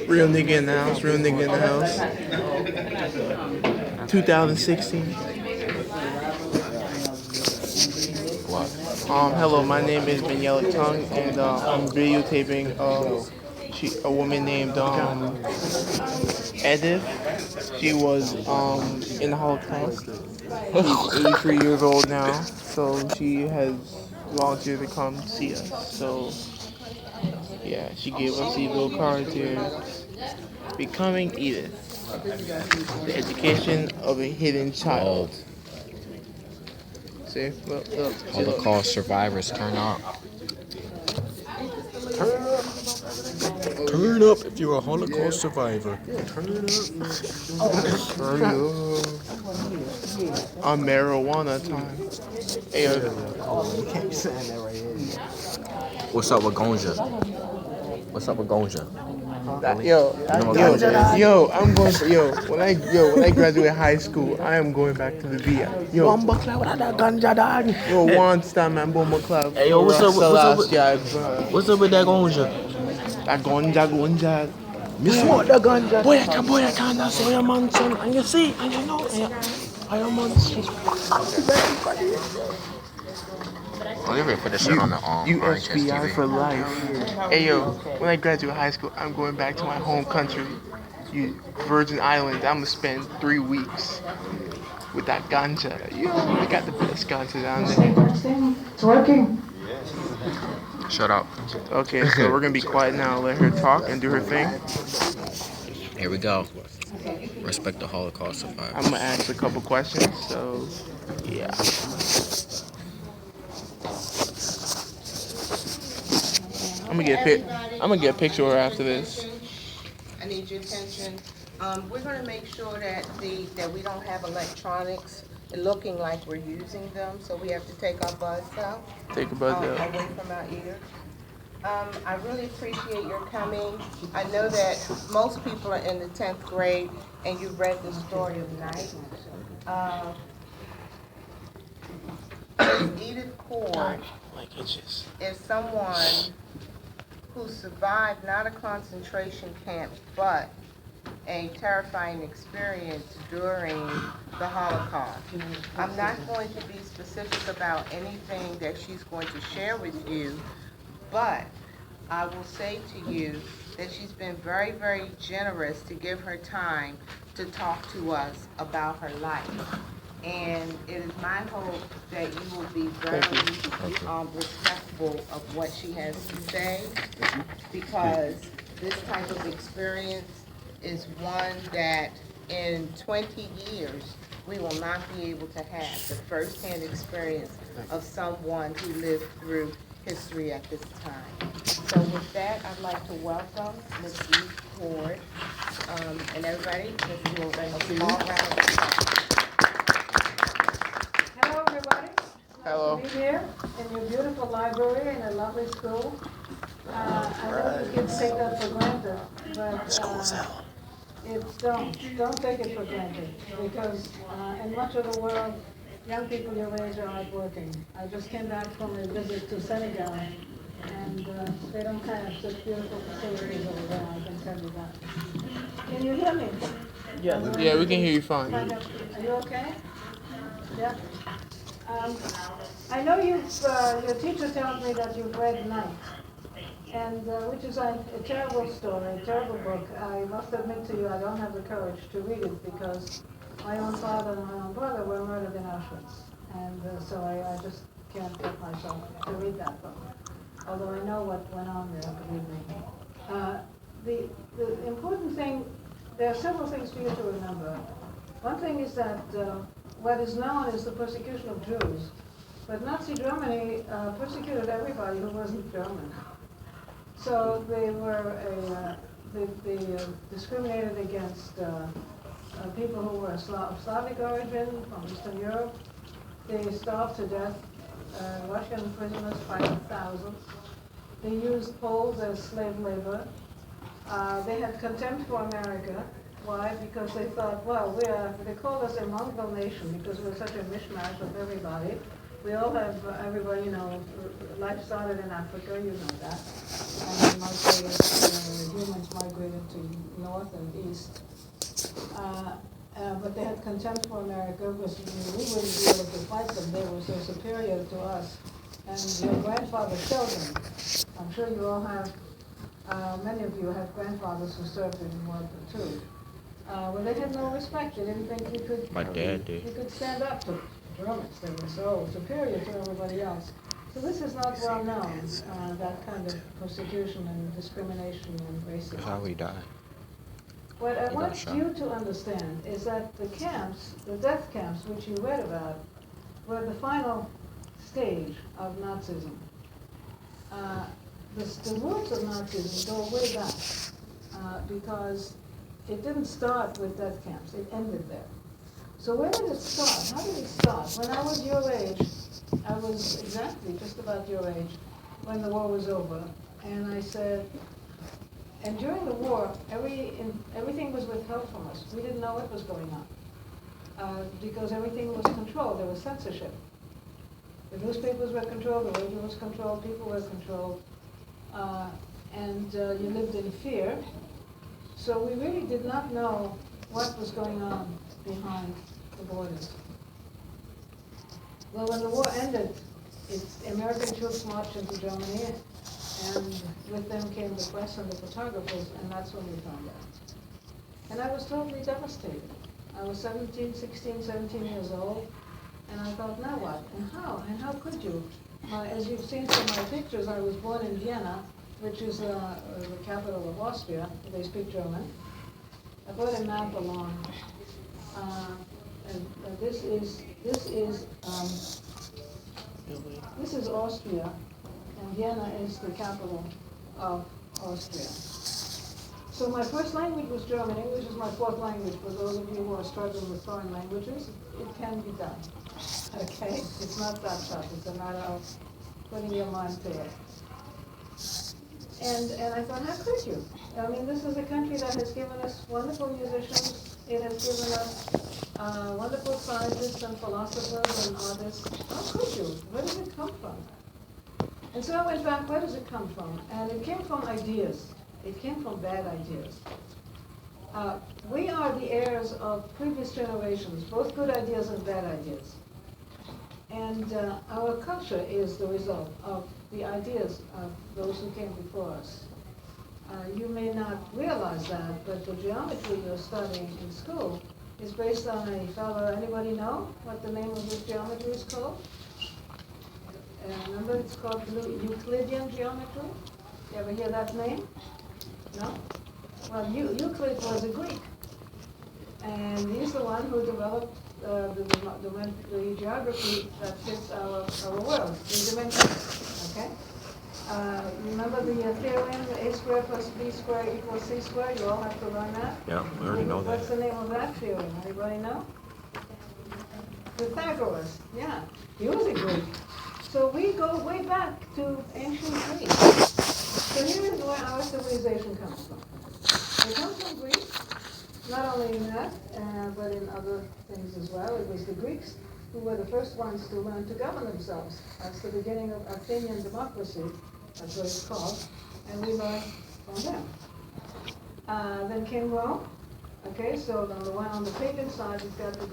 Real nigga in the house. Real nigga in the house. 2016. Hello, my name is Benyela Tung, and I'm videotaping a woman named Edith. She was in the Holocaust. She's 83 years old now, so she has volunteered to come see us. So yeah, she gave us these little cards here. Becoming Edith, the education of a hidden child. See, look, see, look. Holocaust survivors turn up. Turn up if you're a Holocaust survivor. Turn up. Turn up. On marijuana time. Hey, You can't be saying that right here. What's up with Gonja? What's up with Gonja? I'm going for when I graduate high school, I am going back to the VI. One time man, bomba club. Hey, yo, what's up with that Gonja? That gonja. You smoke the ganja. Boy, I can't say your man son, and you see, and you know, I am on. Oh, you ready to put this shit on the USBI for life. Hey yo, when I graduate high school, I'm going back to my home country, Virgin Islands. I'm gonna spend 3 weeks with that ganja. They got the best ganja down there. It's working. Shut up. Okay, so we're gonna be quiet now. Let her talk and do her thing. Here we go. Respect the Holocaust survivors. I'm gonna ask a couple questions. So, yeah. I'm gonna get a picture of her after this. I need your attention. We're going to make sure that we don't have electronics looking like we're using them, so we have to take our buds out. Take a buzz out. Away from our ears. I really appreciate your coming. I know that most people are in the 10th grade, and you've read the story of Night. Edith Cord is someone who survived not a concentration camp, but a terrifying experience during the Holocaust. I'm not going to be specific about anything that she's going to share with you, but I will say to you that she's been very, very generous to give her time to talk to us about her life. And it is my hope that you will be very respectful of what she has to say, because this type of experience is one that in 20 years we will not be able to have the first-hand experience of someone who lived through history at this time. So with that, I'd like to welcome Ms. Edith Cord, and everybody, let's do a small round of applause. Hello, everybody. Hello. Nice to be here in your beautiful library in a lovely school. I know you kids take that for granted, but don't take it for granted, because in much of the world, young people your age are out working. I just came back from a visit to Senegal, and they don't have such beautiful facilities over there, I can tell you that. Can you hear me? Yeah, we can hear you fine. Are you okay? Yeah. I know your teacher tells me that you've read Night, and which is a terrible story, a terrible book. I must admit to you, I don't have the courage to read it, because my own father and my own brother were murdered in Auschwitz, and so I just can't get myself to read that book, although I know what went on there, believe me. The important thing, there are several things for you to remember. One thing is that what is known is the persecution of Jews, but Nazi Germany persecuted everybody who wasn't German. So they were they discriminated against people who were of Slavic origin from Eastern Europe. They starved to death Russian prisoners by the thousands. They used Poles as slave labor. They had contempt for America. Why? Because they thought, well, they called us a Mongol nation because we're such a mishmash of everybody. We all have, everybody, life started in Africa, you know that. And then humans migrated to north and east. But they had contempt for America because we wouldn't be able to fight them. They were so superior to us. And your grandfather Sheldon, I'm sure you all have, many of you have grandfathers who served in World War II. Well, they had no respect. They didn't think you could. My dad did. You could stand up to Germans. They were so superior to everybody else. So this is not well known. That kind of persecution and discrimination and racism. That's how he died. What I He want got shot. you to understand is that the camps, the death camps, which you read about, were the final stage of Nazism. The roots of Nazism go way back because it didn't start with death camps. It ended there. So where did it start? How did it start? When I was your age, I was exactly just about your age when the war was over, and I said, and during the war, everything was withheld from us. We didn't know what was going on because everything was controlled. There was censorship. The newspapers were controlled, the radio was controlled, people were controlled, and you lived in fear. So we really did not know what was going on behind the borders. Well, when the war ended, American troops marched into Germany, and with them came the press and the photographers, and that's when we found out. And I was totally devastated. I was 16, 17 years old, and I thought, now what? And how? And how could you? As you've seen from my pictures, I was born in Vienna, which is the capital of Austria. They speak German. I brought a map along. And this is Austria, and Vienna is the capital of Austria. So my first language was German. English is my fourth language. For those of you who are struggling with foreign languages, it can be done. Okay? It's not that tough. It's a matter of putting your mind to it. And I thought, how could you? I mean, this is a country that has given us wonderful musicians. It has given us wonderful scientists and philosophers and artists. How could you? Where does it come from? And so I went back, where does it come from? And it came from ideas. It came from bad ideas. We are the heirs of previous generations, both good ideas and bad ideas. And our culture is the result of the ideas of those who came before us. You may not realize that, but the geometry you're studying in school is based on a fellow. Anybody know what the name of this geometry is called? Remember, it's called Euclidean geometry. You ever hear that name? No? Well, Euclid was a Greek, and he's the one who developed the geography that fits our world, the dimensions. Okay? Remember the theorem, a squared plus b squared equals c squared? You all have to learn that? Yeah, we already know What's that. the name of that theorem? Anybody know? Pythagoras. Yeah, he was a Greek. So we go way back to ancient Greece. So here is where our civilization comes from. It comes from Greece, not only in that, but in other things as well. It was the Greeks who were the first ones to learn to govern themselves. That's the beginning of Athenian democracy. That's what it's called. And we learned from them. Then came Rome. Okay, so on the pagan side, we've got the